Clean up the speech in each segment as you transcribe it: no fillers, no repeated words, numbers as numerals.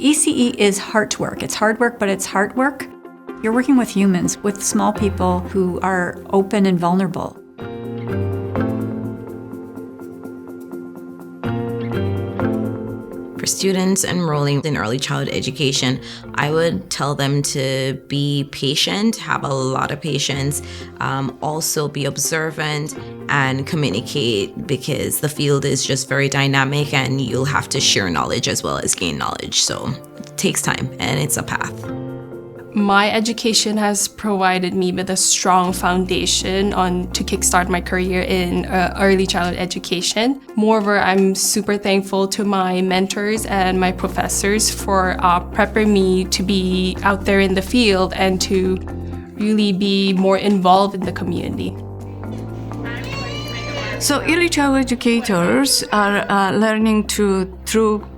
ECE is heart work. It's hard work, but it's heart work. You're working with humans, with small people who are open and vulnerable. For students enrolling in early childhood education, I would tell them to be patient, have a lot of patience, also be observant and communicate, because the field is just very dynamic and you'll have to share knowledge as well as gain knowledge. So it takes time and it's a path. My education has provided me with a strong foundation to kickstart my career in early childhood education. Moreover, I'm super thankful to my mentors and my professors for prepping me to be out there in the field and to really be more involved in the community. So early childhood educators are learning through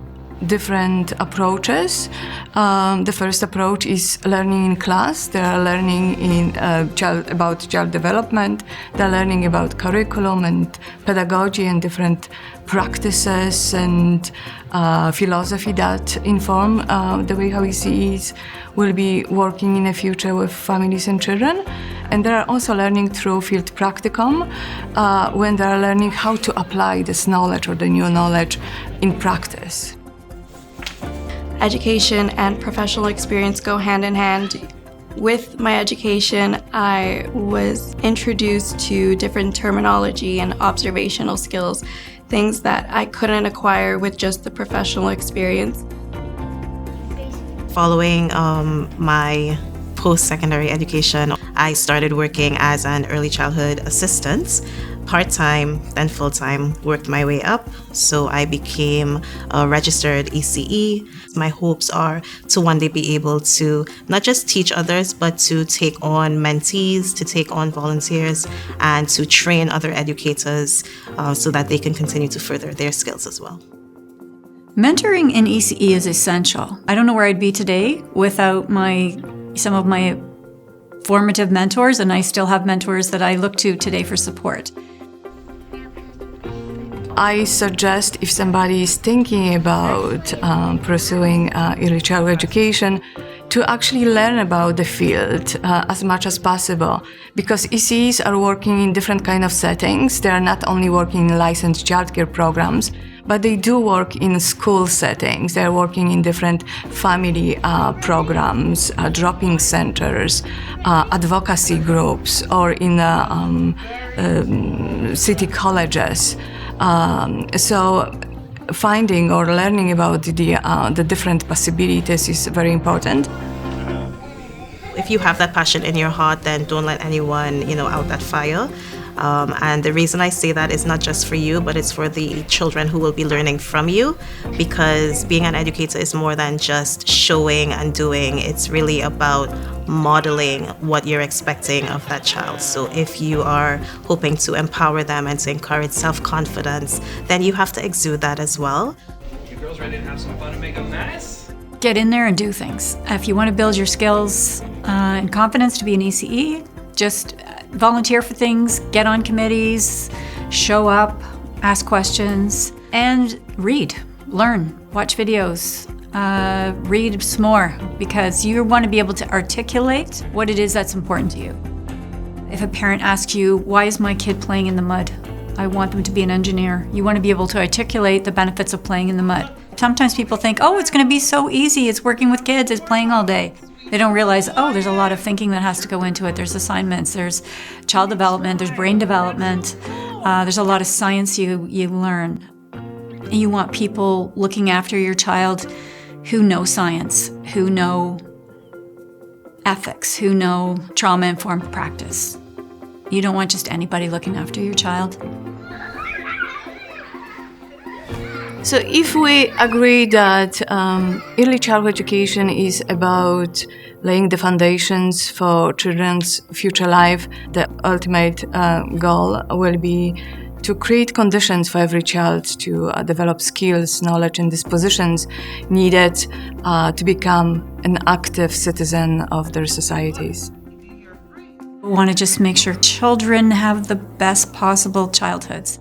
different approaches. The first approach is learning in class. They are learning about child development. They're learning about curriculum and pedagogy and different practices and philosophy that inform the way how ECEs will be working in the future with families and children. And they are also learning through field practicum when they are learning how to apply this knowledge or the new knowledge in practice. Education and professional experience go hand in hand. With my education, I was introduced to different terminology and observational skills, things that I couldn't acquire with just the professional experience. Following my post-secondary education, I started working as an early childhood assistant, part-time, then full-time, worked my way up. So I became a registered ECE. My hopes are to one day be able to not just teach others, but to take on mentees, to take on volunteers, and to train other educators so that they can continue to further their skills as well. Mentoring in ECE is essential. I don't know where I'd be today without some of my formative mentors, and I still have mentors that I look to today for support. I suggest if somebody is thinking about pursuing early childhood education, to actually learn about the field as much as possible, because ECEs are working in different kind of settings. They are not only working in licensed childcare programs, but they do work in school settings. They are working in different family programs, drop-in centers, advocacy groups, or in city colleges. So finding or learning about the different possibilities is very important. If you have that passion in your heart, then don't let anyone, out that fire. And the reason I say that is not just for you, but it's for the children who will be learning from you, because being an educator is more than just showing and doing. It's really about modeling what you're expecting of that child. So if you are hoping to empower them and to encourage self-confidence, then you have to exude that as well. You girls ready to have some fun and make a mess? Get in there and do things. If you want to build your skills and confidence to be an ECE, just volunteer for things, get on committees, show up, ask questions, and read, learn, watch videos, read some more, because you want to be able to articulate what it is that's important to you. If a parent asks you, why is my kid playing in the mud? I want them to be an engineer. You want to be able to articulate the benefits of playing in the mud. Sometimes people think, oh, it's going to be so easy. It's working with kids, it's playing all day. They don't realize, oh, there's a lot of thinking that has to go into it. There's assignments, there's child development, there's brain development. There's a lot of science you learn. You want people looking after your child who know science, who know ethics, who know trauma-informed practice. You don't want just anybody looking after your child. So if we agree that early childhood education is about laying the foundations for children's future life, the ultimate goal will be to create conditions for every child to develop skills, knowledge, and dispositions needed to become an active citizen of their societies. We want to just make sure children have the best possible childhoods.